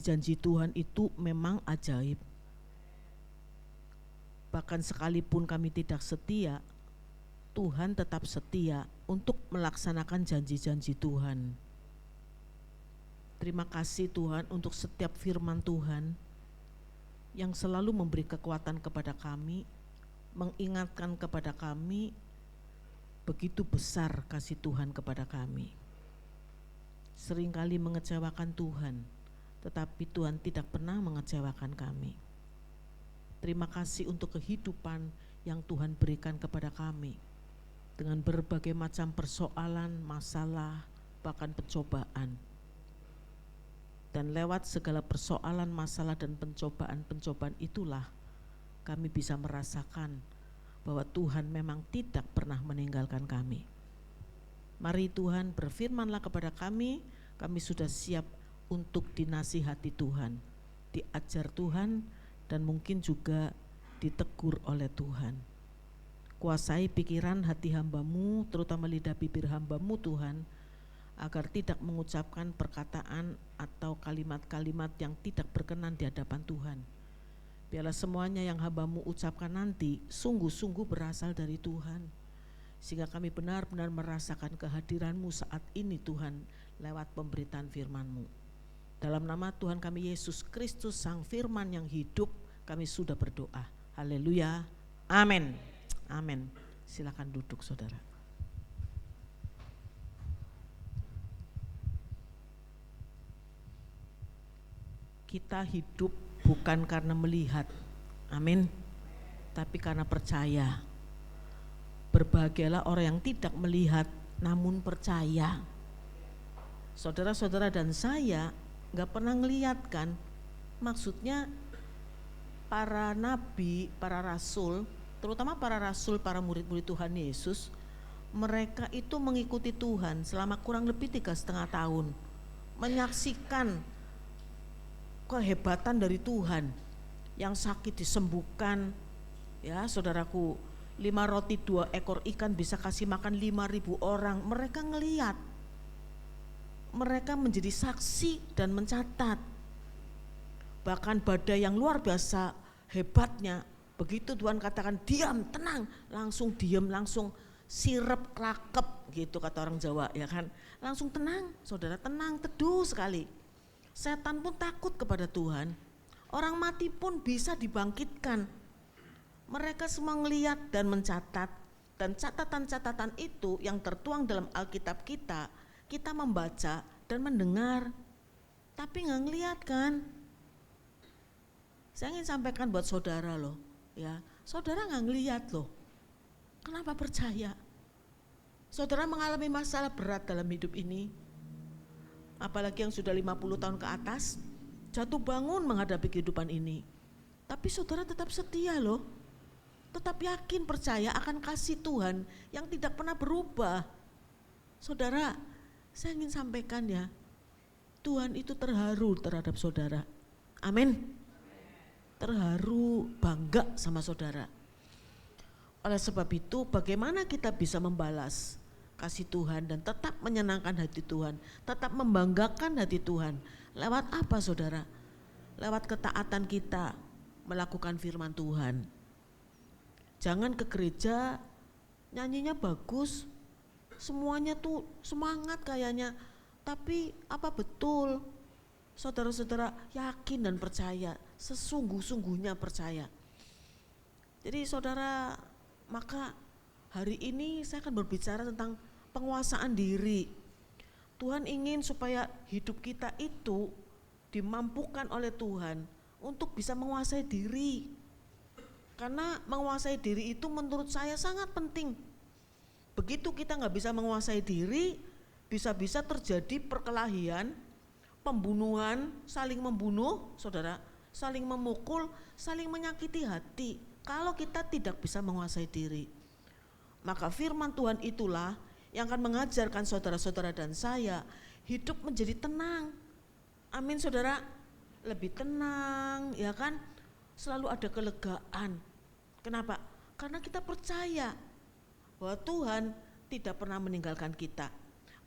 Janji Tuhan itu memang ajaib. Bahkan sekalipun kami tidak setia, Tuhan tetap setia untuk melaksanakan janji-janji Tuhan. Terima kasih Tuhan untuk setiap firman Tuhan yang selalu memberi kekuatan kepada kami, mengingatkan kepada kami begitu besar kasih Tuhan kepada kami. Seringkali mengecewakan Tuhan, tetapi Tuhan tidak pernah mengecewakan kami. Terima kasih untuk kehidupan yang Tuhan berikan kepada kami dengan berbagai macam persoalan, masalah, bahkan pencobaan. Dan lewat segala persoalan, masalah, dan pencobaan itulah kami bisa merasakan bahwa Tuhan memang tidak pernah meninggalkan kami. Mari Tuhan berfirman-Lah kepada kami sudah siap untuk dinasihati Tuhan, diajar Tuhan, dan mungkin juga ditegur oleh Tuhan. Kuasai pikiran hati hamba-Mu, terutama lidah bibir hamba-Mu Tuhan, agar tidak mengucapkan perkataan atau kalimat-kalimat yang tidak berkenan di hadapan Tuhan. Biarlah semuanya yang hamba-Mu ucapkan nanti sungguh-sungguh berasal dari Tuhan, sehingga kami benar-benar merasakan kehadiran-Mu saat ini Tuhan lewat pemberitaan firman-Mu. Dalam nama Tuhan kami Yesus Kristus Sang Firman yang hidup, kami sudah berdoa. Haleluya. Amin. Amin. Silakan duduk saudara. Kita hidup bukan karena melihat, amin, tapi karena percaya. Berbahagialah orang yang tidak melihat namun percaya. Saudara-saudara dan saya gak pernah ngelihat kan, maksudnya para nabi, para rasul, terutama para rasul, para murid-murid Tuhan Yesus, mereka itu mengikuti Tuhan selama kurang lebih 3,5 tahun, menyaksikan kehebatan dari Tuhan, yang sakit disembuhkan, ya saudaraku, 5 roti 2 ekor ikan bisa kasih makan 5.000 orang. Mereka ngelihat, mereka menjadi saksi dan mencatat. Bahkan badai yang luar biasa hebatnya, begitu Tuhan katakan diam, tenang, langsung diam, langsung sirep klakep gitu kata orang Jawa, ya kan, langsung tenang, saudara, tenang, teduh sekali. Setan pun takut kepada Tuhan, orang mati pun bisa dibangkitkan. Mereka semua melihat dan mencatat, dan catatan-catatan itu yang tertuang dalam Alkitab kita membaca dan mendengar, tapi nggak ngelihat kan. Saya ingin sampaikan buat saudara loh, ya, saudara nggak ngelihat loh. Kenapa percaya? Saudara mengalami masalah berat dalam hidup ini, apalagi yang sudah 50 tahun ke atas, jatuh bangun menghadapi kehidupan ini. Tapi saudara tetap setia loh, tetap yakin percaya akan kasih Tuhan yang tidak pernah berubah. Saudara, saya ingin sampaikan ya, Tuhan itu terharu terhadap saudara. Amin. Terharu, bangga sama saudara. Oleh sebab itu, bagaimana kita bisa membalas kasih Tuhan dan tetap menyenangkan hati Tuhan, tetap membanggakan hati Tuhan? Lewat apa saudara? Lewat ketaatan kita melakukan firman Tuhan. Jangan ke gereja nyanyinya bagus, semuanya tuh semangat kayaknya, tapi apa betul saudara-saudara yakin dan percaya, sesungguh-sungguhnya percaya? Jadi saudara, maka hari ini saya akan berbicara tentang penguasaan diri. Tuhan ingin supaya hidup kita itu dimampukan oleh Tuhan untuk bisa menguasai diri. Karena menguasai diri itu menurut saya sangat penting. Begitu kita gak bisa menguasai diri, bisa-bisa terjadi perkelahian, pembunuhan, saling membunuh, saudara, saling memukul, saling menyakiti hati. Kalau kita tidak bisa menguasai diri, maka firman Tuhan itulah yang akan mengajarkan saudara-saudara dan saya hidup menjadi tenang. Amin saudara, lebih tenang, ya kan, selalu ada kelegaan. Kenapa? Karena kita percaya bahwa Tuhan tidak pernah meninggalkan kita.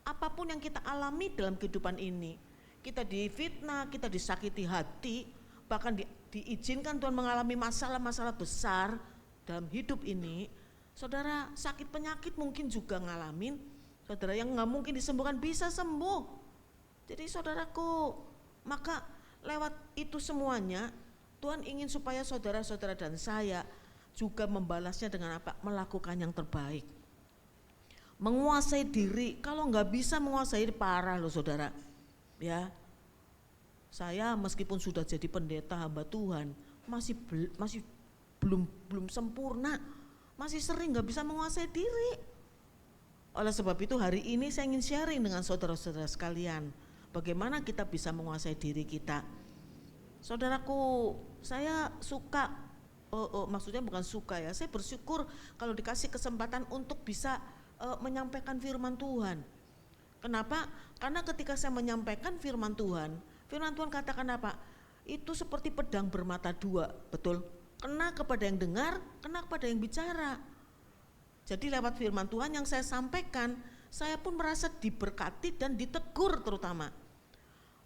Apapun yang kita alami dalam kehidupan ini, kita difitnah, kita disakiti hati, bahkan diizinkan Tuhan mengalami masalah-masalah besar dalam hidup ini, saudara sakit penyakit mungkin juga ngalamin, saudara yang gak mungkin disembuhkan bisa sembuh. Jadi saudaraku, maka lewat itu semuanya Tuhan ingin supaya saudara-saudara dan saya juga membalasnya dengan apa? Melakukan yang terbaik. Menguasai diri, kalau gak bisa menguasai parah loh saudara. Ya, saya meskipun sudah jadi pendeta hamba Tuhan masih belum sempurna, masih sering gak bisa menguasai diri. Oleh sebab itu hari ini saya ingin sharing dengan saudara-saudara sekalian, bagaimana kita bisa menguasai diri kita. Saudaraku, saya suka, maksudnya bukan suka ya, saya bersyukur kalau dikasih kesempatan untuk bisa menyampaikan firman Tuhan. Kenapa? Karena ketika saya menyampaikan firman Tuhan katakan apa? Itu seperti pedang bermata dua, betul? Kena kepada yang dengar, kena kepada yang bicara. Jadi lewat firman Tuhan yang saya sampaikan, saya pun merasa diberkati dan ditegur terutama.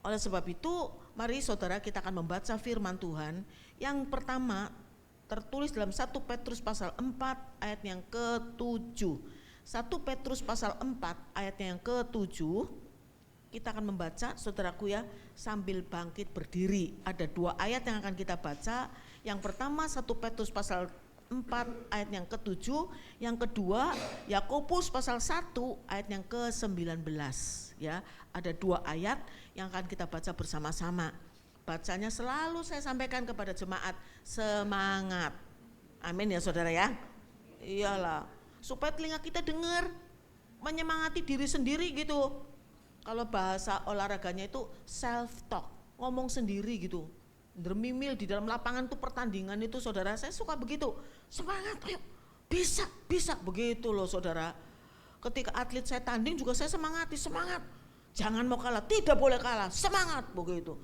Oleh sebab itu, mari saudara kita akan membaca firman Tuhan. Yang pertama tertulis dalam 1 Petrus pasal 4 ayat yang ke-7. 1 Petrus pasal 4 ayat yang ke-7. Kita akan membaca saudaraku ya sambil bangkit berdiri. Ada 2 ayat yang akan kita baca. Yang pertama 1 Petrus pasal 4 ayat yang ke-7, yang kedua Yakobus pasal 1 ayat yang ke-19 ya. Ada 2 ayat yang akan kita baca bersama-sama. Bacanya selalu saya sampaikan kepada jemaat, semangat. Amin ya saudara ya. Iyalah, supaya telinga kita dengar, menyemangati diri sendiri gitu. Kalau bahasa olahraganya itu self talk, ngomong sendiri gitu. Dermimil di dalam lapangan tuh pertandingan itu saudara, saya suka begitu. Semangat, ayo, bisa begitu loh saudara. Ketika atlet saya tanding juga saya semangati, semangat. Jangan mau kalah, tidak boleh kalah, semangat begitu.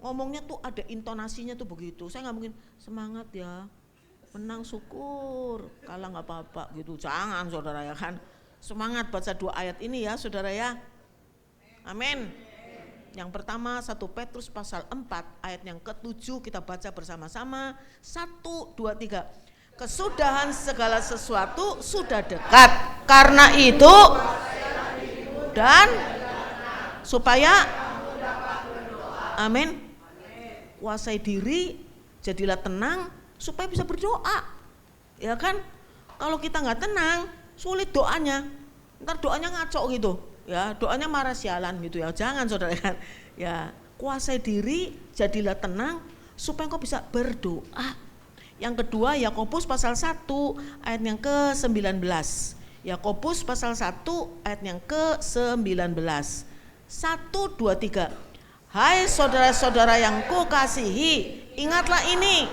Ngomongnya tuh ada intonasinya tuh begitu. Saya nggak mungkin semangat ya, menang syukur, kalah nggak apa-apa gitu. Jangan saudara ya kan. Semangat baca 2 ayat ini ya saudara ya. Amin. Yang pertama 1 Petrus pasal 4 ayat yang ke-7 kita baca bersama-sama. 1, 2, 3. Kesudahan segala sesuatu sudah dekat. Karena itu dan supaya amin. Kuasai diri, jadilah tenang supaya bisa berdoa. Ya kan? Kalau kita nggak tenang, sulit doanya. Ntar doanya ngaco gitu. Ya, doanya marah sialan gitu ya. Jangan saudara kan. Ya, kuasai diri, jadilah tenang supaya engkau bisa berdoa. Yang kedua Yakobus pasal 1 ayat yang ke-19. Yakobus pasal 1 ayat yang ke-19. 1, 2, 3. Hai saudara-saudara yang kukasihi, ingatlah ini.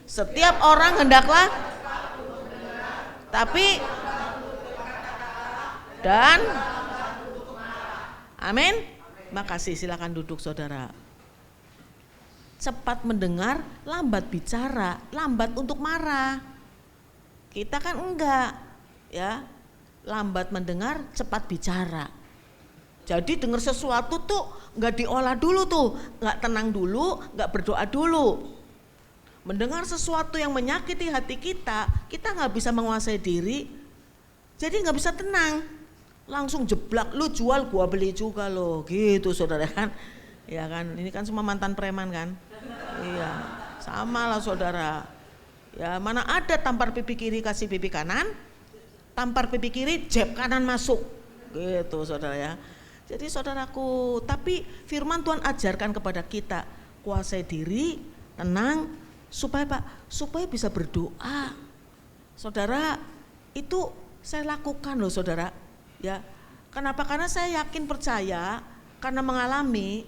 Setiap orang hendaklah tapi dan amin. Makasih, silakan duduk saudara. Cepat mendengar, lambat bicara, lambat untuk marah. Kita kan enggak, ya. Lambat mendengar, cepat bicara. Jadi dengar sesuatu tuh enggak diolah dulu tuh, enggak tenang dulu, enggak berdoa dulu. Mendengar sesuatu yang menyakiti hati kita enggak bisa menguasai diri. Jadi enggak bisa tenang. Langsung jeblak, lu jual gua beli juga lo, gitu saudara kan. Ya kan, ini kan semua mantan preman kan. Iya, sama lah saudara. Ya, mana ada tampar pipi kiri kasih pipi kanan, tampar pipi kiri jab kanan masuk, gitu saudara ya. Jadi saudaraku, tapi firman Tuhan ajarkan kepada kita kuasai diri, tenang, supaya supaya bisa berdoa. Saudara, itu saya lakukan loh saudara. Ya, kenapa? Karena saya yakin percaya, karena mengalami,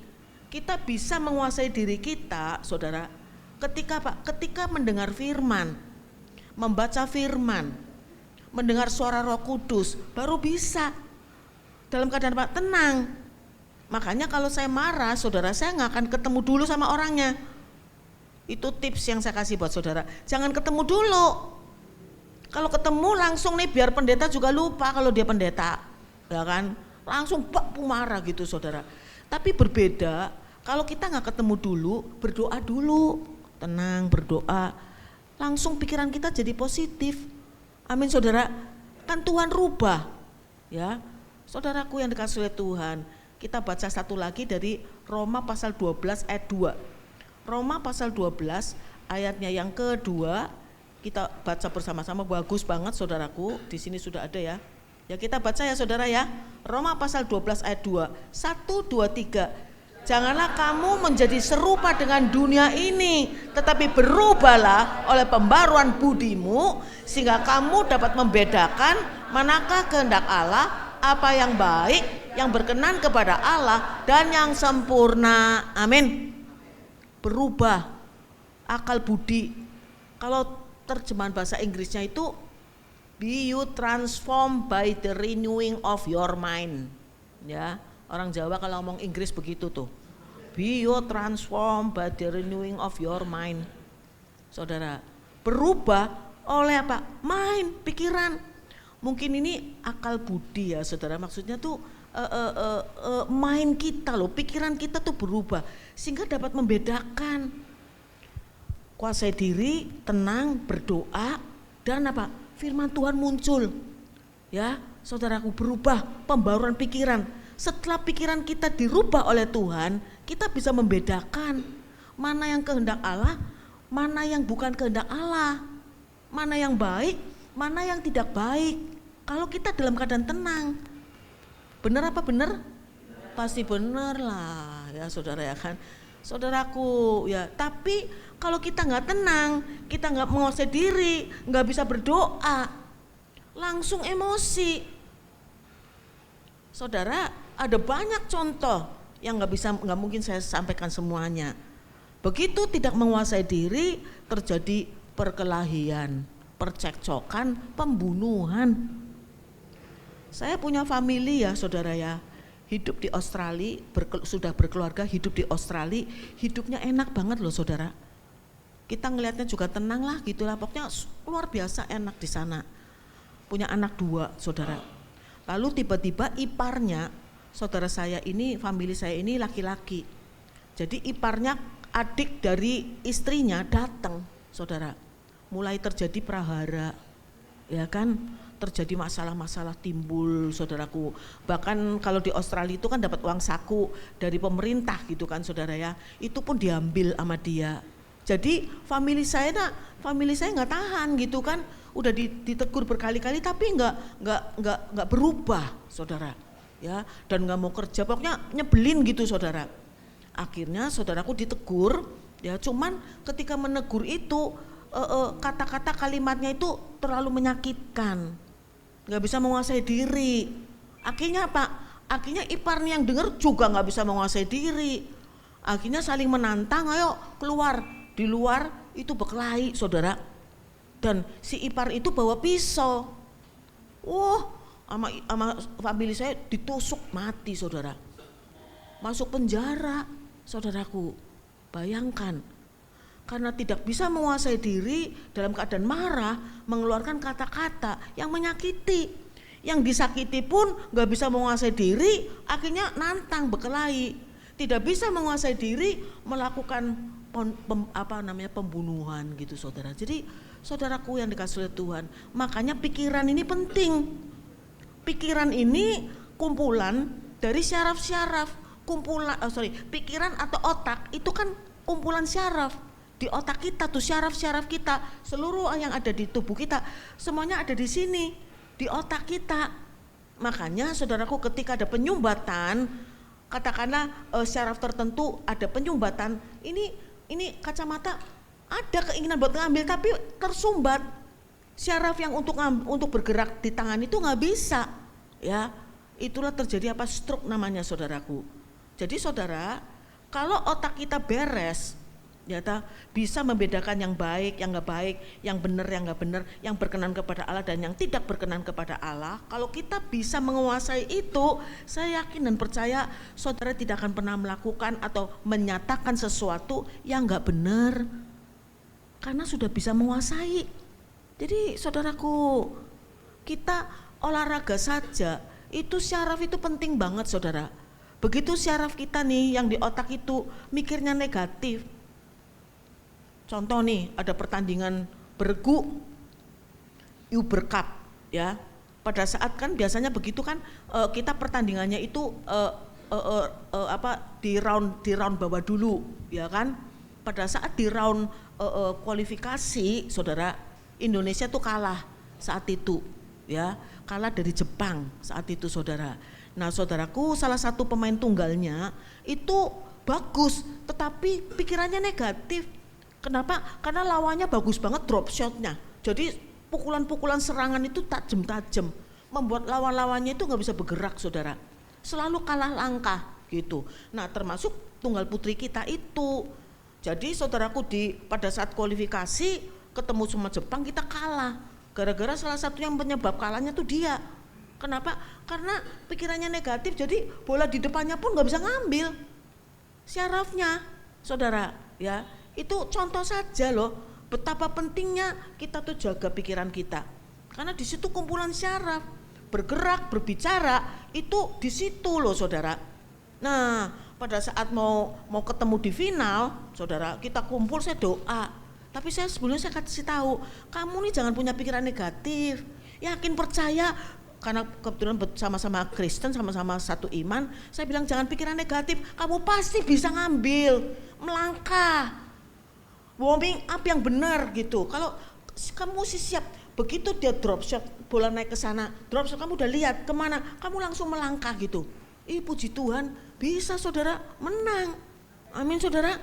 kita bisa menguasai diri kita, saudara. Ketika mendengar firman, membaca firman, mendengar suara Roh Kudus, baru bisa dalam keadaan tenang. Makanya kalau saya marah, saudara, saya nggak akan ketemu dulu sama orangnya. Itu tips yang saya kasih buat saudara. Jangan ketemu dulu. Kalau ketemu langsung nih, biar pendeta juga lupa kalau dia pendeta, ya kan? Langsung bak marah gitu saudara. Tapi berbeda kalau kita nggak ketemu dulu, berdoa dulu, tenang berdoa, langsung pikiran kita jadi positif. Amin saudara, kan Tuhan rubah ya. Saudaraku yang dikasihi oleh Tuhan, kita baca satu lagi dari Roma pasal 12 ayat 2. Roma pasal 12 ayatnya yang kedua, kita baca bersama-sama, bagus banget saudaraku, di sini sudah ada ya. Ya kita baca ya saudara ya, Roma pasal 12 ayat 2, 1, 2, 3. Janganlah kamu menjadi serupa dengan dunia ini, tetapi berubahlah oleh pembaruan budimu, sehingga kamu dapat membedakan manakah kehendak Allah, apa yang baik, yang berkenan kepada Allah, dan yang sempurna. Amin. Berubah akal budi. Kalau terjemahan bahasa Inggrisnya itu be you transformed by the renewing of your mind. Ya, orang Jawa kalau ngomong Inggris begitu tuh. Be you transformed by the renewing of your mind. Saudara, berubah oleh apa? Mind, pikiran. Mungkin ini akal budi ya saudara, maksudnya tuh mind kita loh, pikiran kita tuh berubah sehingga dapat membedakan. Kuasai diri, tenang, berdoa, dan apa? Firman Tuhan muncul. Ya, saudaraku, berubah, pembaruan pikiran. Setelah pikiran kita dirubah oleh Tuhan, kita bisa membedakan mana yang kehendak Allah, mana yang bukan kehendak Allah, mana yang baik, mana yang tidak baik. Kalau kita dalam keadaan tenang, benar apa benar? Pasti benar lah ya saudara ya kan. Saudaraku ya, tapi kalau kita nggak tenang, kita nggak menguasai diri, nggak bisa berdoa, langsung emosi. Saudara, ada banyak contoh yang nggak mungkin saya sampaikan semuanya. Begitu tidak menguasai diri, terjadi perkelahian, percekcokan, pembunuhan. Saya punya famili ya saudara ya, hidup di Australia, sudah berkeluarga, hidup di Australia, hidupnya enak banget loh saudara. Kita ngelihatnya juga tenang lah gitulah, pokoknya luar biasa enak di sana. Punya anak 2 saudara. Lalu tiba-tiba iparnya, saudara saya ini, famili saya ini laki-laki. Jadi iparnya, adik dari istrinya datang saudara. Mulai terjadi prahara, ya kan, terjadi masalah-masalah timbul saudaraku. Bahkan kalau di Australia itu kan dapat uang saku dari pemerintah gitu kan saudara ya, itu pun diambil sama dia. Jadi famili saya nggak tahan gitu kan, udah ditegur berkali-kali tapi nggak berubah saudara ya, dan nggak mau kerja, pokoknya nyebelin gitu saudara. Akhirnya saudaraku ditegur ya, cuman ketika menegur itu kata-kata kalimatnya itu terlalu menyakitkan, nggak bisa menguasai diri. Akhirnya apa? Akhirnya iparnya yang dengar juga nggak bisa menguasai diri. Akhirnya saling menantang, ayo keluar. Di luar itu berkelahi saudara. Dan si ipar itu bawa pisau. Wah, sama famili saya ditusuk mati saudara. Masuk penjara saudaraku. Bayangkan, karena tidak bisa menguasai diri, dalam keadaan marah mengeluarkan kata-kata yang menyakiti. Yang disakiti pun gak bisa menguasai diri, akhirnya nantang berkelahi. Tidak bisa menguasai diri, melakukan pembunuhan gitu saudara. Jadi saudaraku yang dikasihi oleh Tuhan, makanya pikiran ini penting. Pikiran ini kumpulan dari syaraf-syaraf. Pikiran atau otak itu kan kumpulan syaraf. Di otak kita tuh syaraf-syaraf kita, seluruh yang ada di tubuh kita semuanya ada di sini, di otak kita. Makanya saudaraku, ketika ada penyumbatan, katakanlah syaraf tertentu ada penyumbatan, ini kacamata ada keinginan buat ngambil tapi tersumbat. Syaraf yang untuk bergerak di tangan itu nggak bisa, ya. Itulah terjadi stroke namanya saudaraku. Jadi saudara, kalau otak kita beres, ya bisa membedakan yang baik, yang nggak baik, yang benar, yang nggak benar, yang berkenan kepada Allah dan yang tidak berkenan kepada Allah. Kalau kita bisa menguasai itu, saya yakin dan percaya saudara tidak akan pernah melakukan atau menyatakan sesuatu yang nggak benar, karena sudah bisa menguasai. Jadi saudaraku, kita olahraga saja itu syaraf itu penting banget saudara. Begitu syaraf kita nih yang di otak itu mikirnya negatif. Contoh nih, ada pertandingan bergu Uber Cup ya. Pada saat kan biasanya begitu kan, kita pertandingannya itu di round bawah dulu ya kan. Pada saat di round kualifikasi, saudara, Indonesia tuh kalah saat itu ya, kalah dari Jepang saat itu, saudara. Nah, saudaraku, salah satu pemain tunggalnya itu bagus, tetapi pikirannya negatif. Kenapa? Karena lawannya bagus banget drop shotnya. Jadi pukulan-pukulan serangan itu tajam-tajam, membuat lawan-lawannya itu nggak bisa bergerak, saudara. Selalu kalah langkah gitu. Nah, termasuk tunggal putri kita itu. Jadi saudaraku, pada saat kualifikasi ketemu sama Jepang kita kalah. Gara-gara salah satu yang penyebab kalahnya tuh dia. Kenapa? Karena pikirannya negatif, jadi bola di depannya pun nggak bisa ngambil syarafnya, saudara. Ya, itu contoh saja loh, betapa pentingnya kita tuh jaga pikiran kita. Karena di situ kumpulan syaraf, bergerak, berbicara, itu di situ loh, saudara. Nah, pada saat mau ketemu di final, saudara, kita kumpul, saya doa. Tapi sebelumnya saya kasih tahu, kamu nih jangan punya pikiran negatif, yakin, percaya. Karena kebetulan sama-sama Kristen, sama-sama satu iman, saya bilang jangan pikiran negatif, kamu pasti bisa ngambil, melangkah, warming up yang benar gitu. Kalau kamu mesti siap, begitu dia drop shot, bola naik ke sana, drop shot, kamu udah lihat kemana, kamu langsung melangkah gitu. Puji Tuhan, bisa, saudara, menang. Amin, saudara.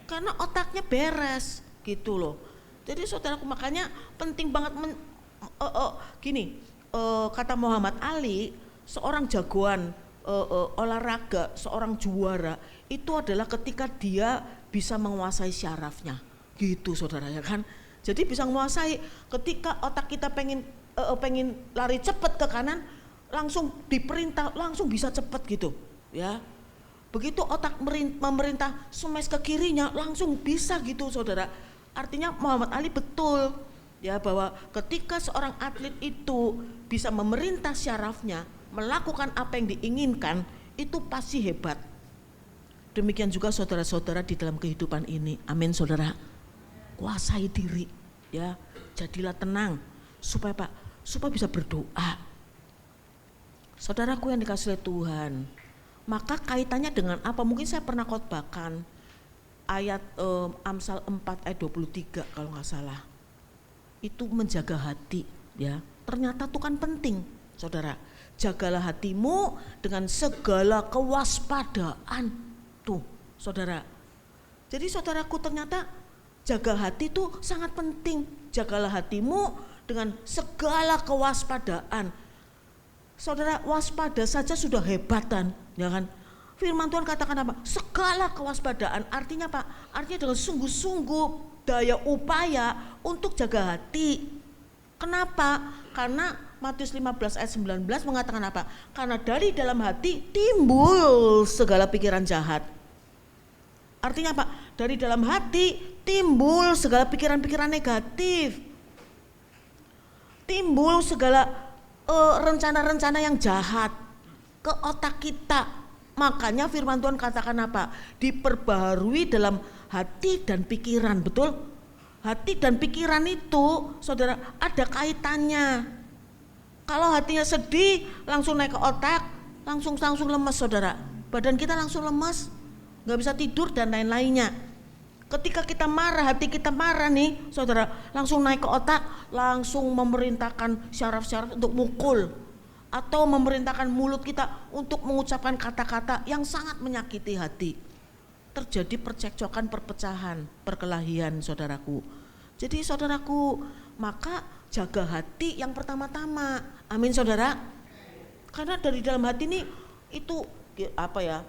Karena otaknya beres gitu loh. Jadi saudaraku, makanya penting banget gini. Kata Muhammad Ali, seorang jagoan olahraga, seorang juara itu adalah ketika dia bisa menguasai syarafnya, gitu, saudara, ya kan. Jadi bisa menguasai, ketika otak kita pengen lari cepat ke kanan, langsung diperintah, langsung bisa cepat gitu ya. Begitu otak memerintah smash ke kirinya, langsung bisa gitu, saudara. Artinya Muhammad Ali betul ya, bahwa ketika seorang atlet itu bisa memerintah syarafnya, melakukan apa yang diinginkan, itu pasti hebat. Demikian juga saudara-saudara di dalam kehidupan ini. Amin, saudara. Kuasai diri ya, jadilah tenang supaya bisa berdoa. Saudaraku yang dikasihi Tuhan, maka kaitannya dengan apa? Mungkin saya pernah khotbahkan ayat Amsal 4 ayat 23 kalau nggak salah. Itu menjaga hati ya. Ternyata itu kan penting, saudara. Jagalah hatimu dengan segala kewaspadaan. Tuh, saudara. Jadi saudaraku, ternyata jaga hati itu sangat penting. Jagalah hatimu dengan segala kewaspadaan. Saudara, waspada saja sudah hebatan, ya kan? Firman Tuhan katakan apa? Segala kewaspadaan, artinya apa? Artinya dengan sungguh-sungguh daya upaya untuk jaga hati. Kenapa? Karena Matius 15 ayat 19 mengatakan apa? Karena dari dalam hati timbul segala pikiran jahat. Artinya apa? Dari dalam hati timbul segala pikiran-pikiran negatif. Timbul segala rencana-rencana yang jahat ke otak kita. Makanya firman Tuhan katakan apa? Diperbaharui dalam hati dan pikiran, betul? Hati dan pikiran itu, saudara, ada kaitannya. Kalau hatinya sedih, langsung naik ke otak, langsung lemes, saudara. Badan kita langsung lemes, gak bisa tidur dan lain-lainnya. Ketika kita marah, hati kita marah nih, saudara, langsung naik ke otak, langsung memerintahkan syaraf-syaraf untuk mukul, atau memerintahkan mulut kita untuk mengucapkan kata-kata yang sangat menyakiti hati. Terjadi percekcokan, perpecahan, perkelahian, saudaraku. Jadi saudaraku, maka jaga hati yang pertama-tama. Amin, saudara. Karena dari dalam hati ini itu apa ya?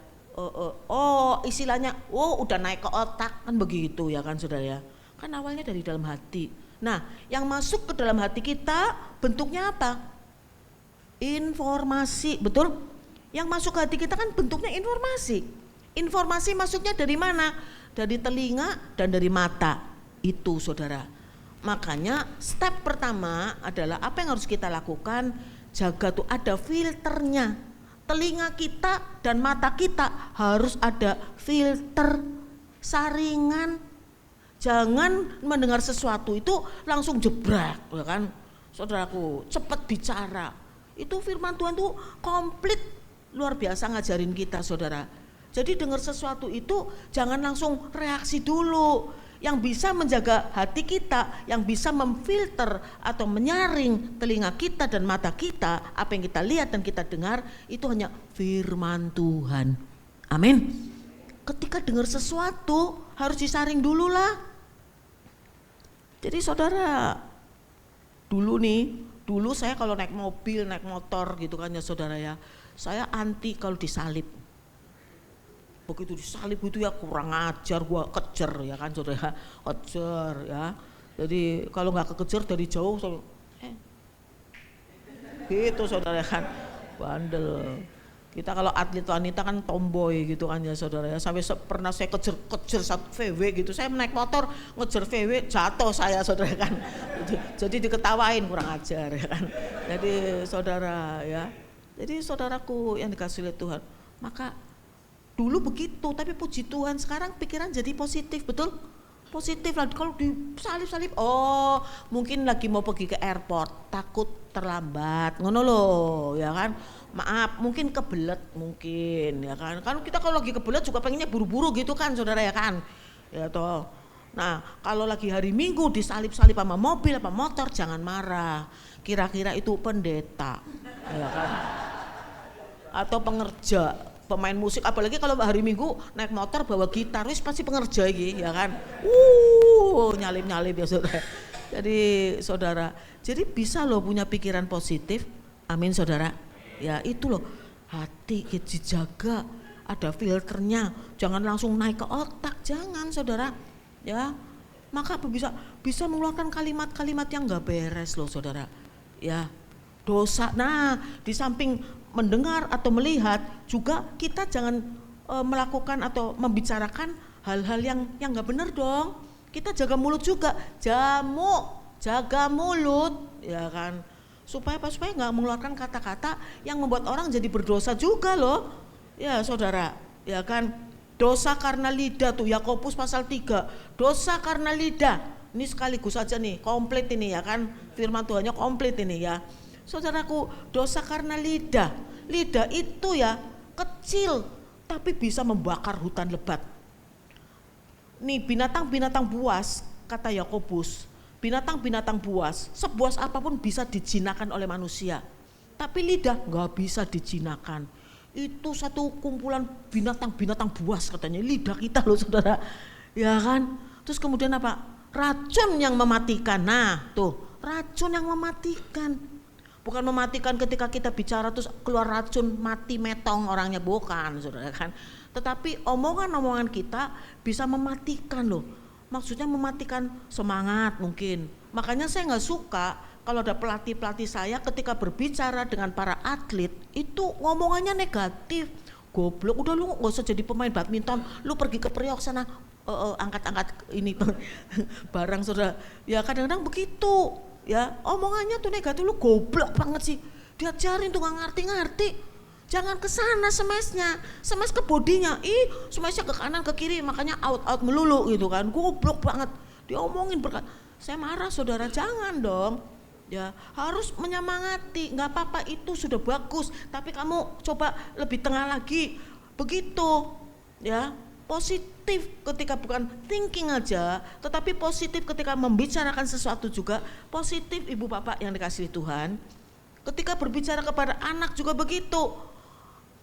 Istilahnya, udah naik ke otak kan begitu ya kan, saudara ya. Kan awalnya dari dalam hati. Nah, yang masuk ke dalam hati kita bentuknya apa? Informasi, betul? Yang masuk ke hati kita kan bentuknya informasi. Informasi masuknya dari mana? Dari telinga dan dari mata. Itu, saudara. Makanya step pertama adalah apa yang harus kita lakukan? Jaga tuh, ada filternya. telinga kita dan mata kita harus ada filter, saringan. Jangan mendengar sesuatu itu langsung jebrak, ya kan? Saudaraku, cepat bicara. Itu firman Tuhan tuh komplit, luar biasa ngajarin kita, saudara. Jadi dengar sesuatu itu jangan langsung reaksi dulu. Yang bisa menjaga hati kita, yang bisa memfilter atau menyaring telinga kita dan mata kita, apa yang kita lihat dan kita dengar, itu hanya firman Tuhan. Amin. Ketika dengar sesuatu harus disaring dulu lah. Jadi saudara, dulu saya kalau naik mobil, naik motor gitu kan ya saudara ya, saya anti kalau disalib. Begitu disalib itu ya kurang ajar, gua kejar ya kan saudara, kejar ya. Jadi kalau nggak kekejar dari jauh, gitu saudara kan, bandel. Kita kalau atlet wanita kan tomboy gitu kan ya saudara ya. Sampai pernah saya kejar satu VW gitu, saya naik motor ngejar VW, jatuh saya saudara kan. Jadi diketawain kurang ajar ya kan. Jadi saudara ya, jadi saudaraku yang dikasih oleh Tuhan, maka dulu begitu, tapi puji Tuhan sekarang pikiran jadi positif, betul? Positif lah. Kalau disalib-salib, oh mungkin lagi mau pergi ke airport, takut terlambat, ngono loh, ya kan? Maaf, mungkin kebelet mungkin, ya kan? Kan kita kalau lagi kebelet juga pengennya buru-buru gitu kan, saudara ya kan? Ya toh. Nah, kalau lagi hari Minggu disalib-salib sama mobil apa motor, jangan marah. Kira-kira itu pendeta, ya kan? Atau pengerja. Pemain musik, apalagi kalau hari Minggu naik motor bawa gitar, wis pasti pengerja iki ya kan. Nyalip-nyalip ya saudara. Jadi saudara, jadi bisa loh punya pikiran positif. Amin saudara. Ya itu loh, hati dijaga, ada filternya. Jangan langsung naik ke otak, jangan saudara. Ya, maka bisa mengeluarkan kalimat-kalimat yang nggak beres loh saudara. Ya, dosa. Nah, di samping mendengar atau melihat juga kita jangan melakukan atau membicarakan hal-hal yang nggak benar dong. Kita jaga mulut juga, jaga mulut ya kan, supaya nggak mengeluarkan kata-kata yang membuat orang jadi berdosa juga loh ya saudara ya kan. Dosa karena lidah tuh Yakobus pasal 3, dosa karena lidah. Ini sekaligus saja nih, komplit ini ya kan, firman Tuhannya komplit ini ya. Saudaraku, dosa karena lidah. Lidah itu ya kecil tapi bisa membakar hutan lebat. Nih binatang-binatang buas, kata Yakobus, binatang-binatang buas, sebuas apapun bisa dijinakan oleh manusia. Tapi lidah nggak bisa dijinakan. Itu satu kumpulan binatang-binatang buas katanya, lidah kita loh saudara. Ya kan? Terus kemudian apa? Racun yang mematikan. Nah tuh, racun yang mematikan. Bukan mematikan ketika kita bicara terus keluar racun mati metong orangnya, bukan saudara kan. Tetapi omongan-omongan kita bisa mematikan loh. Maksudnya mematikan semangat mungkin. Makanya saya nggak suka kalau ada pelatih-pelatih saya ketika berbicara dengan para atlet itu ngomongannya negatif. Goblok, udah lu nggak usah jadi pemain badminton, lu pergi ke Priok sana angkat-angkat ini barang saudara. Ya kadang-kadang begitu. Ya omongannya tuh negatif, lu goblok banget sih, diajarin tuh gak ngerti-ngerti. Jangan ke sana smash ke bodinya, smashnya ke kanan ke kiri, makanya out melulu gitu kan, goblok banget diomongin saya marah saudara, jangan dong ya, harus menyemangati, nggak apa-apa itu sudah bagus, tapi kamu coba lebih tengah lagi begitu ya. Positif ketika bukan thinking aja, tetapi positif ketika membicarakan sesuatu juga. Positif ibu bapak yang dikasihi Tuhan. Ketika berbicara kepada anak juga begitu.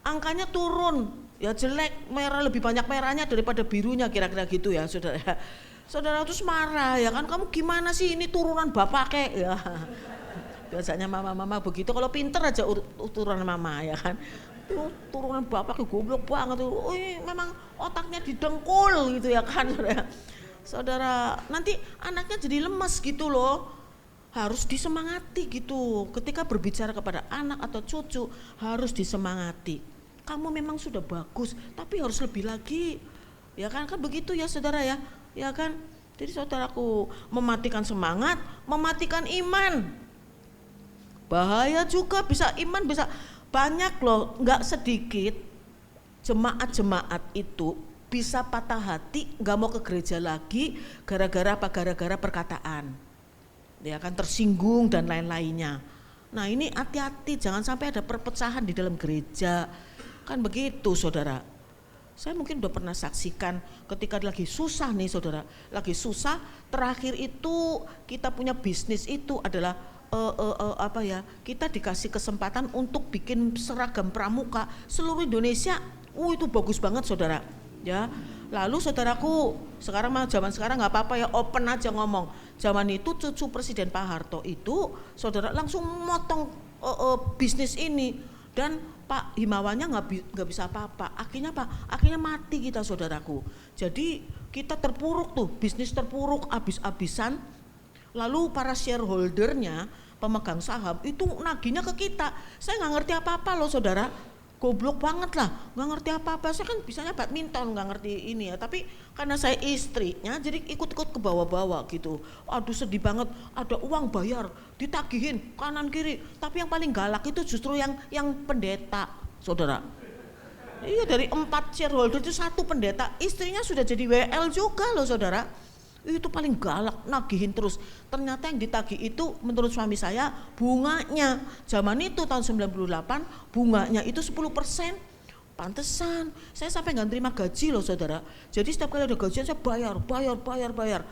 Angkanya turun, ya jelek, merah lebih banyak merahnya daripada birunya kira-kira gitu ya saudara. Saudara terus marah ya kan, kamu gimana sih ini turunan bapak kek ya. Biasanya mama-mama begitu, kalau pinter aja turunan mama ya kan. Turunan bapak goblok banget tuh, memang otaknya didengkul gitu ya kan saudara. Nanti anaknya jadi lemas gitu loh, harus disemangati gitu. Ketika berbicara kepada anak atau cucu harus disemangati. Kamu memang sudah bagus, tapi harus lebih lagi, ya kan begitu ya saudara ya, ya kan. Jadi saudaraku, mematikan semangat, mematikan iman. Bahaya juga, bisa iman bisa Banyak loh, nggak sedikit jemaat-jemaat itu bisa patah hati, nggak mau ke gereja lagi gara-gara apa? Gara-gara perkataan, ya kan, tersinggung dan lain-lainnya. Nah ini hati-hati, jangan sampai ada perpecahan di dalam gereja, kan begitu saudara. Saya mungkin udah pernah saksikan ketika lagi susah nih saudara, lagi susah, terakhir itu kita punya bisnis itu adalah kita dikasih kesempatan untuk bikin seragam pramuka seluruh Indonesia. Itu bagus banget saudara, ya. Lalu saudaraku, sekarang mah zaman sekarang nggak apa-apa ya, open aja ngomong. Zaman itu cucu Presiden Pak Harto itu saudara langsung motong bisnis ini, dan Pak Himawannya nggak bisa apa-apa. Akhirnya akhirnya mati kita saudaraku. Jadi kita terpuruk tuh, bisnis terpuruk abis-abisan. Lalu para shareholdernya, pemegang saham itu nagihnya ke kita. Saya nggak ngerti apa-apa loh saudara, goblok banget lah, nggak ngerti apa-apa. Saya kan bisanya badminton, nggak ngerti ini ya. Tapi karena saya istrinya, jadi ikut-ikut ke bawah-bawah gitu. Aduh sedih banget, ada uang bayar, ditagihin kanan kiri. Tapi yang paling galak itu justru yang pendeta, saudara. Iya, dari 4 shareholder itu 1 pendeta, istrinya sudah jadi WL juga loh saudara. Itu paling galak, nagihin terus. Ternyata yang ditagih itu menurut suami saya bunganya. Zaman itu tahun 98 bunganya itu 10%. Pantesan saya sampai nggak terima gaji loh saudara. Jadi setiap kali ada gajian saya bayar.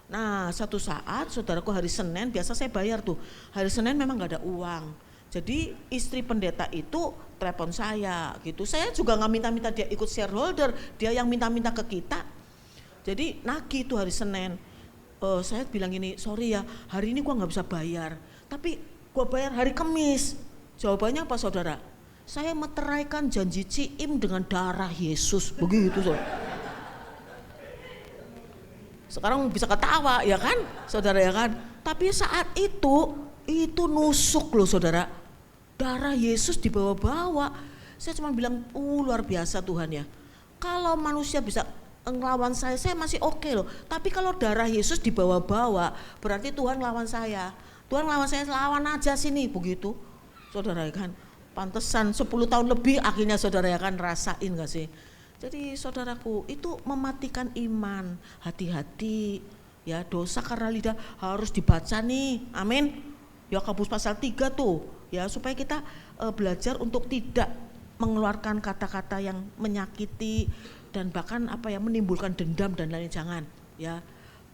Nah satu saat saudaraku, hari Senin biasa saya bayar tuh. Hari Senin memang nggak ada uang. Jadi istri pendeta itu telepon saya gitu. Saya juga nggak minta-minta dia ikut shareholder, dia yang minta-minta ke kita. Jadi nagih itu hari Senin. Saya bilang gini, sorry ya, hari ini gua nggak bisa bayar, tapi gua bayar hari Kamis. Jawabannya apa saudara? Saya meteraikan janji Ciim dengan darah Yesus, begitu saudara. Sekarang bisa ketawa ya kan, saudara ya kan? Tapi saat itu nusuk loh saudara. Darah Yesus dibawa-bawa. Saya cuma bilang, luar biasa Tuhan ya. Kalau manusia bisa ngelawan saya masih oke loh. Tapi kalau darah Yesus dibawa-bawa, berarti Tuhan lawan saya. Tuhan lawan saya, lawan aja sini, begitu. Saudara ya kan, pantesan 10 tahun lebih akhirnya saudara ya kan rasain gak sih. Jadi saudaraku, itu mematikan iman. Hati-hati ya, dosa karena lidah harus dibaca nih, amin. Yakobus pasal 3 tuh ya, supaya kita belajar untuk tidak mengeluarkan kata-kata yang menyakiti dan bahkan menimbulkan dendam dan lain. Jangan ya.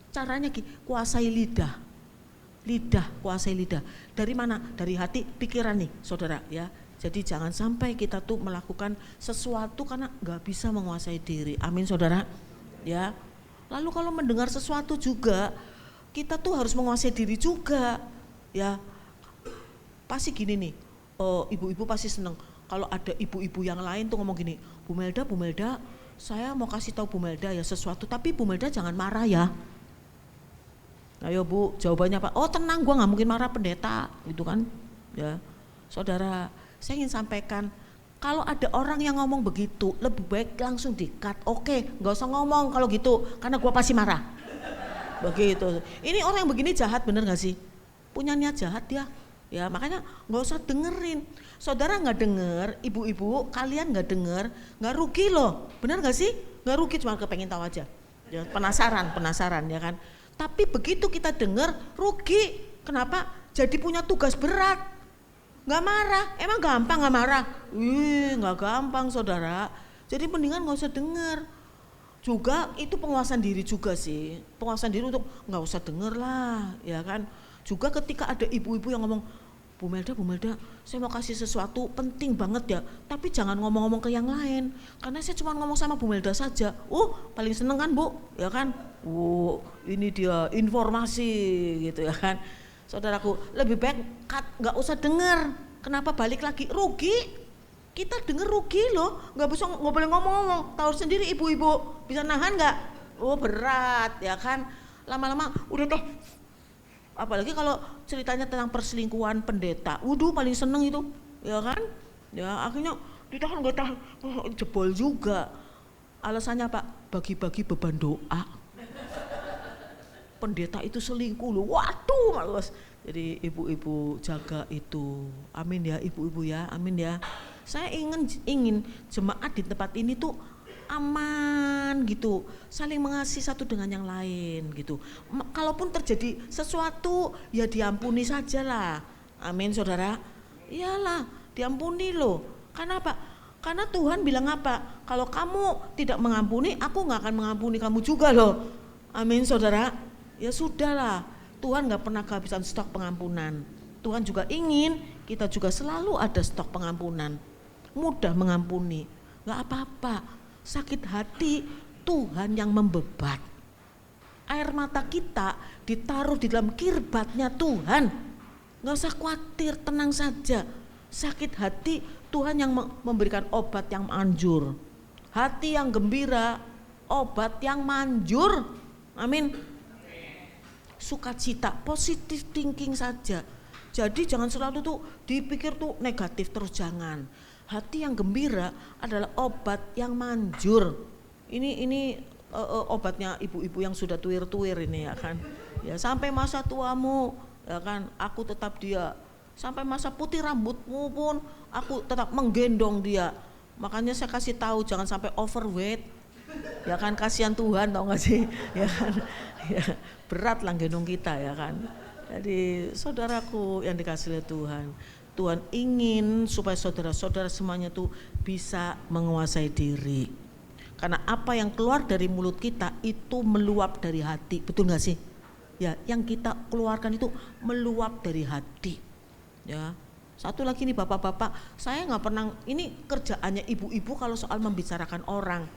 Caranya kuasai lidah, kuasai lidah. Dari mana? Dari hati, pikiran nih saudara ya. Jadi jangan sampai kita tuh melakukan sesuatu karena nggak bisa menguasai diri, amin saudara ya. Lalu kalau mendengar sesuatu juga kita tuh harus menguasai diri juga ya. Pasti gini nih, ibu-ibu pasti seneng kalau ada ibu-ibu yang lain tuh ngomong gini, Bu Melda, saya mau kasih tahu Bu Melda ya sesuatu, tapi Bu Melda jangan marah ya. Ayo Bu, jawabannya apa? Oh tenang, gua nggak mungkin marah pendeta, gitu kan? Ya, saudara, saya ingin sampaikan, kalau ada orang yang ngomong begitu, lebih baik langsung di-cut. Oke, nggak usah ngomong kalau gitu, karena gua pasti marah. Begitu. Ini orang yang begini jahat, bener nggak sih? Punya niat jahat dia. Ya makanya nggak usah dengerin. Saudara nggak denger, ibu-ibu kalian nggak denger, nggak rugi loh, benar nggak sih? Nggak rugi, cuma kepengen tahu aja, ya, penasaran ya kan. Tapi begitu kita denger rugi, kenapa? Jadi punya tugas berat. Nggak marah, emang gampang nggak marah? Nggak gampang saudara. Jadi mendingan nggak usah denger. Juga itu penguasaan diri juga sih, penguasaan diri untuk nggak usah denger lah, ya kan. Juga ketika ada ibu-ibu yang ngomong, Bu Melda, saya mau kasih sesuatu penting banget ya, tapi jangan ngomong-ngomong ke yang lain, karena saya cuma ngomong sama Bu Melda saja. Paling seneng kan Bu, ya kan? Ini dia informasi gitu ya kan. Saudaraku, lebih baik nggak usah dengar. Kenapa balik lagi? Rugi. Kita denger rugi loh, nggak boleh ngomong-ngomong. Tahu sendiri ibu-ibu bisa nahan nggak? Berat ya kan. Lama-lama udah deh. Apalagi kalau ceritanya tentang perselingkuhan pendeta, paling seneng itu, ya kan? Ya akhirnya ditahan nggak tahan, jebol juga. Alasannya Pak, bagi-bagi beban doa. Pendeta itu selingkuh loh, waduh males. Jadi ibu-ibu jaga itu, amin ya ibu-ibu ya, amin ya. Saya ingin jemaat di tempat ini tuh aman gitu, saling mengasihi satu dengan yang lain gitu. Kalaupun terjadi sesuatu ya diampuni sajalah, amin saudara. Iyalah diampuni loh, karena apa? Karena Tuhan bilang apa? Kalau kamu tidak mengampuni, aku gak akan mengampuni kamu juga loh, amin saudara. Ya sudahlah, Tuhan gak pernah kehabisan stok pengampunan. Tuhan juga ingin kita juga selalu ada stok pengampunan, mudah mengampuni, gak apa-apa. Sakit hati Tuhan yang membebat, air mata kita ditaruh di dalam kirbatnya Tuhan. Gak usah khawatir, tenang saja. Sakit hati Tuhan yang memberikan obat yang manjur, hati yang gembira, obat yang manjur, amin. Sukacita, positive thinking saja. Jadi jangan selalu tuh dipikir tuh negatif terus, jangan. Hati yang gembira adalah obat yang manjur. Ini obatnya ibu-ibu yang sudah tuir-tuir ini ya kan. Ya sampai masa tuamu ya kan, aku tetap dia. Sampai masa putih rambutmu pun aku tetap menggendong dia. Makanya saya kasih tahu jangan sampai overweight. Ya kan, kasihan Tuhan, tau gak sih? Ya kan, ya, berat lah gendong kita ya kan. Jadi saudaraku yang dikasihi oleh Tuhan, Tuhan ingin supaya saudara-saudara semuanya tuh bisa menguasai diri. Karena apa yang keluar dari mulut kita itu meluap dari hati, betul gak sih? Ya, yang kita keluarkan itu meluap dari hati. Ya, satu lagi nih bapak-bapak, saya nggak pernah, ini kerjaannya ibu-ibu kalau soal membicarakan orang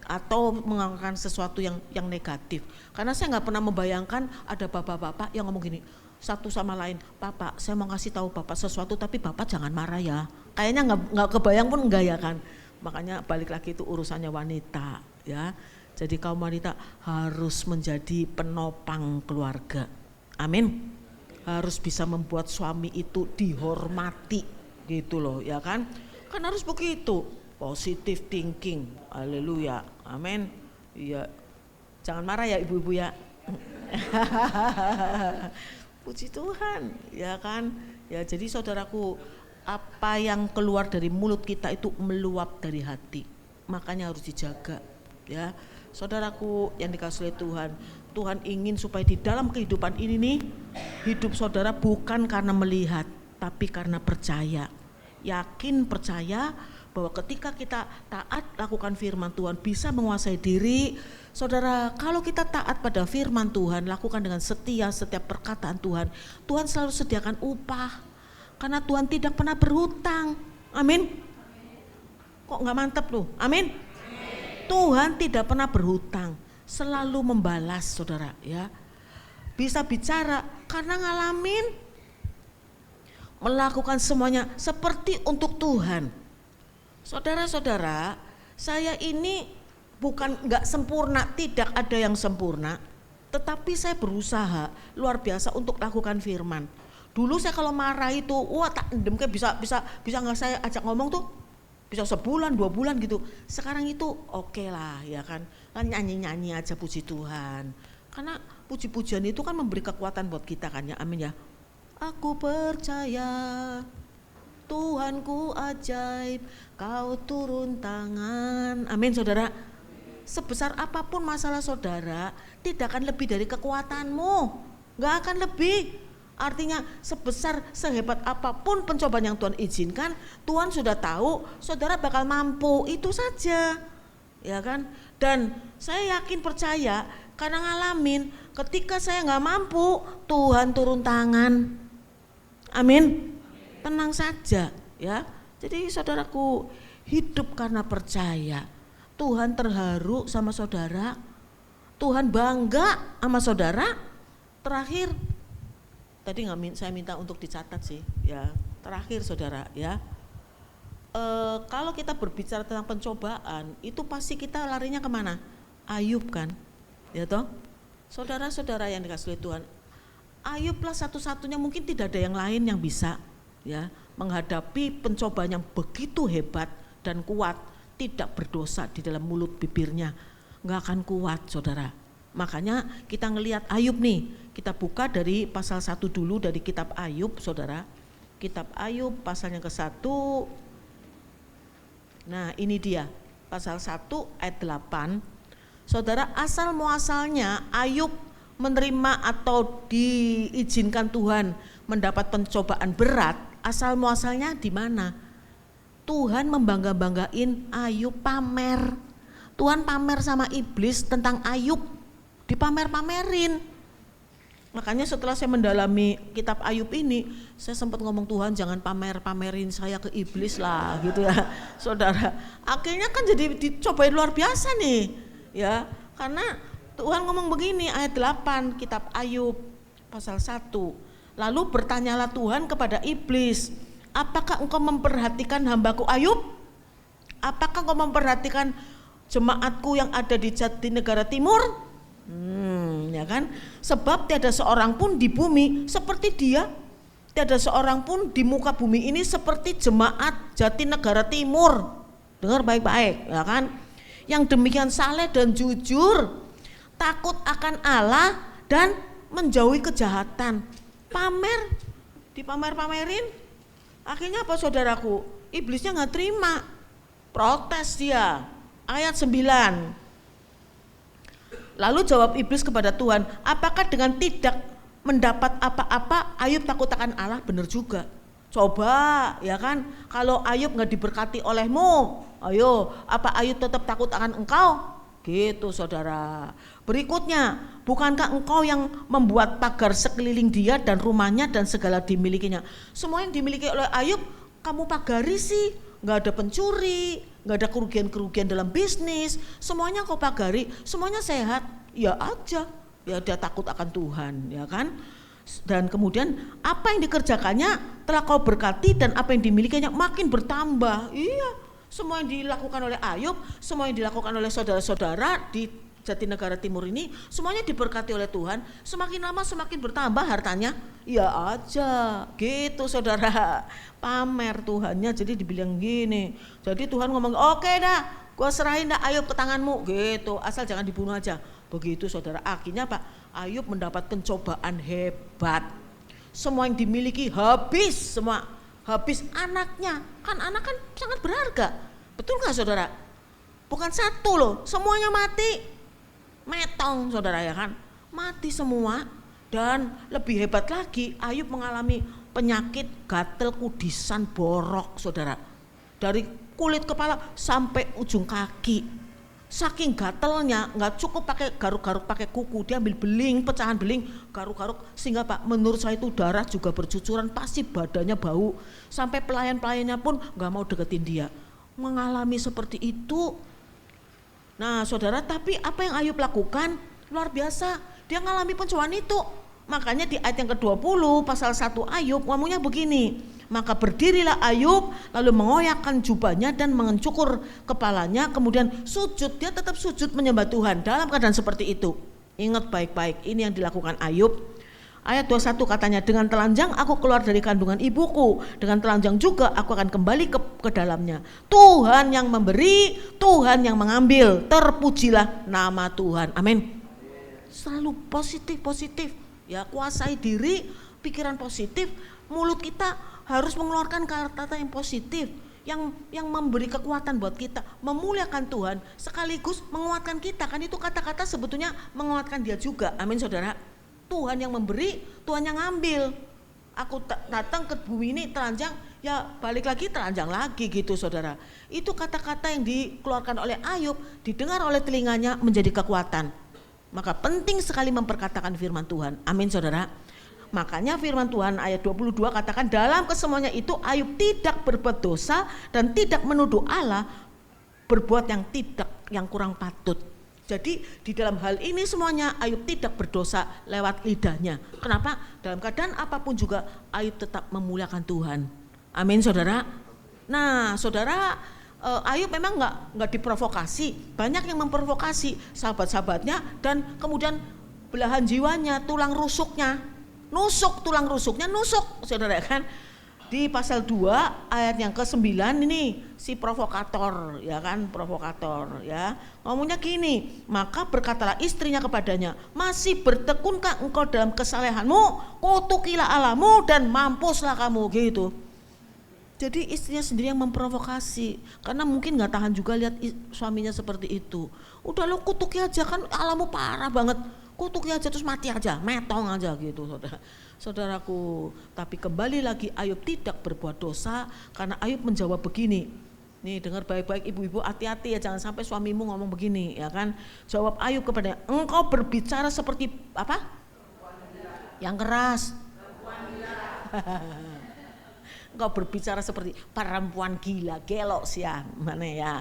atau mengangkat sesuatu yang negatif. Karena saya nggak pernah membayangkan ada bapak-bapak yang ngomong gini satu sama lain, Bapak saya mau kasih tahu Bapak sesuatu tapi Bapak jangan marah ya. Kayaknya nggak kebayang pun enggak ya kan. Makanya balik lagi itu urusannya wanita ya. Jadi kaum wanita harus menjadi penopang keluarga, amin. Harus bisa membuat suami itu dihormati gitu loh ya kan. Kan harus begitu, positive thinking, haleluya, amin. Iya, jangan marah ya ibu-ibu ya. Puji Tuhan ya kan. Ya jadi saudaraku, apa yang keluar dari mulut kita itu meluap dari hati, makanya harus dijaga ya. Saudaraku yang dikasihi Tuhan, Tuhan ingin supaya di dalam kehidupan ini nih, hidup saudara bukan karena melihat, tapi karena percaya. Yakin, percaya bahwa ketika kita taat lakukan firman Tuhan bisa menguasai diri. Saudara, kalau kita taat pada firman Tuhan, lakukan dengan setia setiap perkataan Tuhan, Tuhan selalu sediakan upah. Karena Tuhan tidak pernah berhutang, amin. Kok gak mantep loh, amin. Tuhan tidak pernah berhutang, selalu membalas saudara ya. Bisa bicara karena ngalamin, melakukan semuanya seperti untuk Tuhan. Saudara-saudara, saya ini bukan gak sempurna, tidak ada yang sempurna, tetapi saya berusaha luar biasa untuk lakukan firman. Dulu saya kalau marah itu, wah tak endem kayak bisa nggak saya ajak ngomong tuh bisa sebulan 2 bulan gitu. Sekarang itu oke lah ya kan nyanyi aja puji Tuhan. Karena puji-pujian itu kan memberi kekuatan buat kita kan ya, amin ya. Aku percaya Tuhanku ajaib, kau turun tangan, amin saudara. Sebesar apapun masalah saudara, tidak akan lebih dari kekuatanmu, gak akan lebih. Artinya sebesar sehebat apapun pencobaan yang Tuhan izinkan, Tuhan sudah tahu saudara bakal mampu, itu saja ya kan. Dan saya yakin percaya karena ngalamin ketika saya gak mampu, Tuhan turun tangan, amin. Tenang saja ya. Jadi saudaraku, hidup karena percaya. Tuhan terharu sama saudara, Tuhan bangga sama saudara. Terakhir tadi saya minta untuk dicatat sih ya, terakhir saudara ya, kalau kita berbicara tentang pencobaan itu pasti kita larinya kemana? Ayub kan ya toh. Saudara-saudara yang dikasihi Tuhan, Ayublah satu-satunya, mungkin tidak ada yang lain yang bisa ya menghadapi pencobaan yang begitu hebat dan kuat, tidak berdosa di dalam mulut bibirnya, nggak akan kuat saudara. Makanya kita ngelihat Ayub nih, kita buka dari pasal 1 dulu dari kitab Ayub, saudara. Kitab Ayub pasal yang ke-1. Nah ini dia, pasal 1 ayat 8. Saudara, asal muasalnya Ayub menerima atau diizinkan Tuhan mendapat pencobaan berat, asal muasalnya di mana? Tuhan membangga-banggain Ayub, pamer. Tuhan pamer sama iblis tentang Ayub, dipamer-pamerin. Makanya setelah saya mendalami kitab Ayub ini, saya sempat ngomong, Tuhan jangan pamer-pamerin saya ke iblis lah gitu ya. Saudara, akhirnya kan jadi dicobain luar biasa nih ya. Karena Tuhan ngomong begini, ayat 8 kitab Ayub pasal 1. Lalu bertanyalah Tuhan kepada iblis, apakah engkau memperhatikan hambaku Ayub? Apakah engkau memperhatikan jemaatku yang ada di Jatinegara Timur? Ya kan? Sebab tiada seorang pun di bumi seperti dia, tiada seorang pun di muka bumi ini seperti jemaat Jatinegara Timur. Dengar baik-baik, ya kan? Yang demikian saleh dan jujur, takut akan Allah dan menjauhi kejahatan. Pamer, dipamer-pamerin. Akhirnya apa saudaraku? Iblisnya gak terima, protes dia. Ayat 9. Lalu jawab iblis kepada Tuhan, apakah dengan tidak mendapat apa-apa Ayub takut akan Allah? Benar juga. Coba ya kan, kalau Ayub gak diberkati olehmu, ayo apa Ayub tetap takut akan engkau? Gitu saudara. Berikutnya, bukankah engkau yang membuat pagar sekeliling dia dan rumahnya dan segala dimilikinya? Semua yang dimiliki oleh Ayub kamu pagari sih, gak ada pencuri, gak ada kerugian-kerugian dalam bisnis, semuanya kau pagari, semuanya sehat, ya aja, ya dia takut akan Tuhan, ya kan? Dan kemudian apa yang dikerjakannya telah kau berkati dan apa yang dimilikinya makin bertambah. Iya. Semua yang dilakukan oleh Ayub, semua yang dilakukan oleh saudara-saudara di Jatinegara Timur ini, semuanya diberkati oleh Tuhan. Semakin lama semakin bertambah hartanya. Ya aja, gitu saudara. Pamer Tuhannya, jadi dibilang gini. Jadi Tuhan ngomong, oke dah, gua serahin dah Ayub ke tanganmu, gitu. Asal jangan dibunuh aja. Begitu saudara. Akhirnya Pak, Ayub mendapat pencobaan hebat. Semua yang dimiliki habis semua. Habis anaknya, kan anak kan sangat berharga, betul gak saudara? Bukan satu loh, semuanya mati, metong saudara ya kan, mati semua. Dan lebih hebat lagi, Ayub mengalami penyakit gatel kudisan borok saudara, dari kulit kepala sampai ujung kaki. Saking gatelnya nggak cukup pakai garuk-garuk pakai kuku, dia ambil beling, pecahan beling, garuk-garuk, sehingga Pak menurut saya itu darah juga bercucuran, pasti badannya bau, sampai pelayan-pelayannya pun nggak mau deketin dia, mengalami seperti itu. Nah saudara, tapi apa yang Ayub lakukan luar biasa, dia mengalami pencobaan itu. Makanya di ayat yang ke-20 pasal 1 Ayub ngomongnya begini, maka berdirilah Ayub lalu mengoyakkan jubahnya dan mencukur kepalanya, kemudian sujud, dia tetap sujud menyembah Tuhan dalam keadaan seperti itu. Ingat baik-baik, ini yang dilakukan Ayub. Ayat 21 katanya, dengan telanjang aku keluar dari kandungan ibuku, dengan telanjang juga aku akan kembali ke dalamnya. Tuhan yang memberi, Tuhan yang mengambil, terpujilah nama Tuhan. Amin. Selalu positif. Ya, kuasai diri, pikiran positif, mulut kita harus mengeluarkan kata-kata yang positif, yang memberi kekuatan buat kita, memuliakan Tuhan, sekaligus menguatkan kita. Kan itu kata-kata sebetulnya menguatkan dia juga. Amin saudara. Tuhan yang memberi, Tuhan yang ngambil. Aku datang ke bumi ini telanjang, ya balik lagi telanjang lagi gitu saudara. Itu kata-kata yang dikeluarkan oleh Ayub, didengar oleh telinganya menjadi kekuatan. Maka penting sekali memperkatakan firman Tuhan. Amin saudara. Makanya firman Tuhan ayat 22 katakan, dalam kesemuanya itu Ayub tidak berbuat dosa dan tidak menuduh Allah berbuat yang kurang patut. Jadi di dalam hal ini semuanya Ayub tidak berdosa lewat lidahnya. Kenapa? Dalam keadaan apapun juga Ayub tetap memuliakan Tuhan. Amin saudara. Nah saudara, Ayub memang nggak diprovokasi, banyak yang memprovokasi sahabat-sahabatnya, dan kemudian belahan jiwanya, tulang rusuknya, nusuk saudara kan. Di pasal 2 ayat yang ke-9 ini si provokator, ya kan, provokator ya. Ngomongnya gini, maka berkatalah istrinya kepadanya, masih bertekunkah engkau dalam kesalehanmu? Kutukilah Allahmu dan mampuslah kamu, gitu. Jadi istrinya sendiri yang memprovokasi, karena mungkin gak tahan juga lihat suaminya seperti itu. Udah lo kutuki aja, kan Allahmu parah banget, kutuki aja terus mati aja, metong aja gitu, saudara. Saudaraku, tapi kembali lagi Ayub tidak berbuat dosa karena Ayub menjawab begini. Nih dengar baik-baik ibu-ibu, hati-hati ya, jangan sampai suamimu ngomong begini, ya kan. Jawab Ayub kepadanya, engkau berbicara seperti apa? Yang keras. Engkau berbicara seperti perempuan gila, gelok sih ya, mana ya.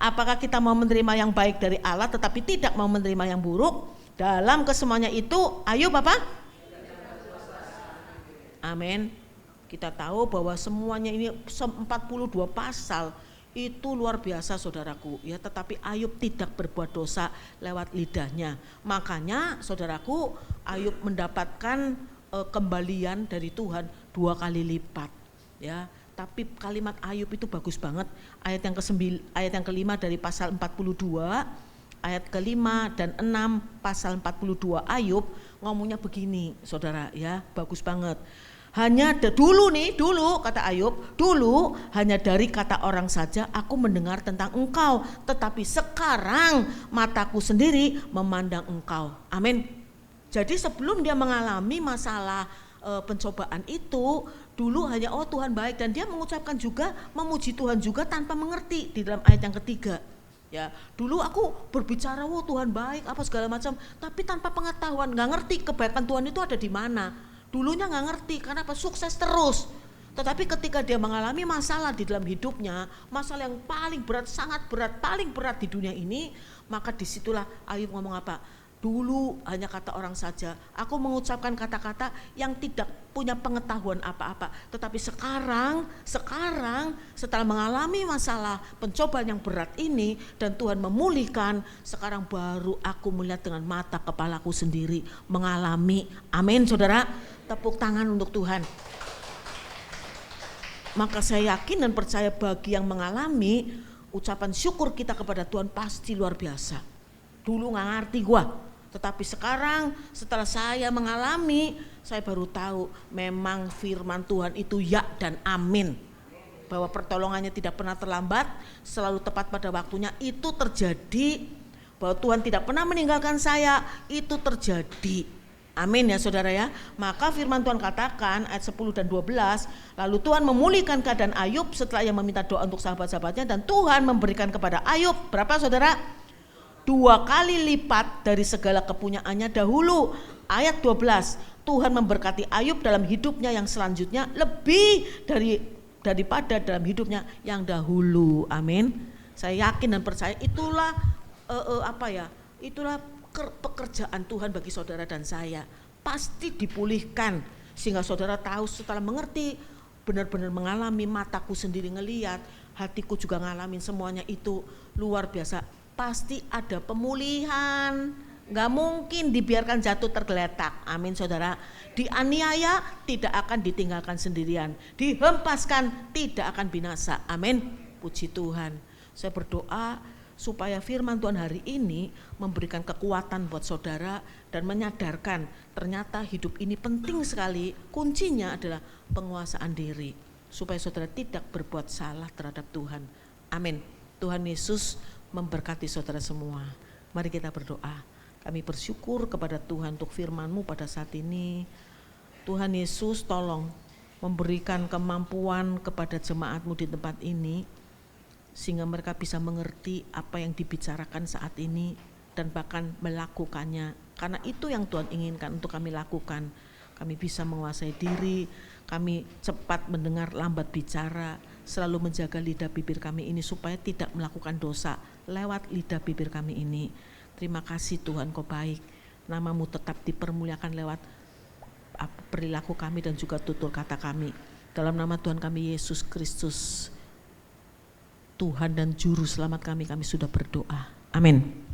Apakah kita mau menerima yang baik dari Allah tetapi tidak mau menerima yang buruk? Dalam kesemuanya itu Ayub apa? Amin. Kita tahu bahwa semuanya ini 42 pasal itu luar biasa saudaraku ya, tetapi Ayub tidak berbuat dosa lewat lidahnya. Makanya saudaraku, Ayub mendapatkan kembalian dari Tuhan 2 kali lipat ya. Tapi kalimat Ayub itu bagus banget. Ayat yang kelima dari pasal 42, ayat kelima dan 6 pasal 42 Ayub ngomongnya begini saudara ya, bagus banget. Hanya dulu kata Ayub, dulu hanya dari kata orang saja aku mendengar tentang engkau, tetapi sekarang mataku sendiri memandang engkau. Amin. Jadi sebelum dia mengalami masalah pencobaan itu, dulu hanya oh Tuhan baik, dan dia mengucapkan juga, memuji Tuhan juga tanpa mengerti di dalam ayat yang ketiga. Ya, dulu aku berbicara, oh Tuhan baik, apa segala macam, tapi tanpa pengetahuan, nggak ngerti kebaikan Tuhan itu ada di mana. Dulunya nggak ngerti, karena apa? Sukses terus. Tetapi ketika dia mengalami masalah di dalam hidupnya, masalah yang paling berat, sangat berat, paling berat di dunia ini, maka disitulah Ayub ngomong apa? Dulu hanya kata orang saja, aku mengucapkan kata-kata yang tidak punya pengetahuan apa-apa. Tetapi sekarang setelah mengalami masalah pencobaan yang berat ini dan Tuhan memulihkan, sekarang baru aku melihat dengan mata kepalaku sendiri, mengalami. Amin saudara, tepuk tangan untuk Tuhan. Maka saya yakin dan percaya bagi yang mengalami, ucapan syukur kita kepada Tuhan pasti luar biasa. Dulu gak ngerti gua, tetapi sekarang setelah saya mengalami, saya baru tahu memang firman Tuhan itu ya dan amin. Bahwa pertolongannya tidak pernah terlambat, selalu tepat pada waktunya, itu terjadi. Bahwa Tuhan tidak pernah meninggalkan saya, itu terjadi. Amin ya saudara ya. Maka firman Tuhan katakan ayat 10 dan 12, lalu Tuhan memulihkan keadaan Ayub setelah ia meminta doa untuk sahabat-sahabatnya, dan Tuhan memberikan kepada Ayub berapa saudara? 2 kali lipat dari segala kepunyaannya dahulu. Ayat 12, Tuhan memberkati Ayub dalam hidupnya yang selanjutnya lebih daripada dalam hidupnya yang dahulu. Amin. Saya yakin dan percaya itulah itulah pekerjaan Tuhan bagi saudara dan saya. Pasti dipulihkan sehingga saudara tahu setelah mengerti, benar-benar mengalami, mataku sendiri ngelihat, hatiku juga ngalamin, semuanya itu luar biasa. Pasti ada pemulihan, gak mungkin dibiarkan jatuh tergeletak. Amin saudara. Dianiaya tidak akan ditinggalkan sendirian, dihempaskan tidak akan binasa. Amin, puji Tuhan. Saya berdoa supaya firman Tuhan hari ini memberikan kekuatan buat saudara dan menyadarkan ternyata hidup ini penting sekali. Kuncinya adalah penguasaan diri supaya saudara tidak berbuat salah terhadap Tuhan. Amin. Tuhan Yesus memberkati saudara semua. Mari kita berdoa. Kami bersyukur kepada Tuhan untuk firman-Mu pada saat ini. Tuhan Yesus tolong memberikan kemampuan kepada jemaat-Mu di tempat ini, sehingga mereka bisa mengerti apa yang dibicarakan saat ini dan bahkan melakukannya. Karena itu yang Tuhan inginkan untuk kami lakukan. Kami bisa menguasai diri, kami cepat mendengar, lambat bicara, selalu menjaga lidah bibir kami ini supaya tidak melakukan dosa lewat lidah bibir kami ini. Terima kasih Tuhan, Kau baik. Nama-Mu tetap dipermuliakan lewat perilaku kami dan juga tutur kata kami. Dalam nama Tuhan kami Yesus Kristus, Tuhan dan Juru Selamat kami sudah berdoa. Amin.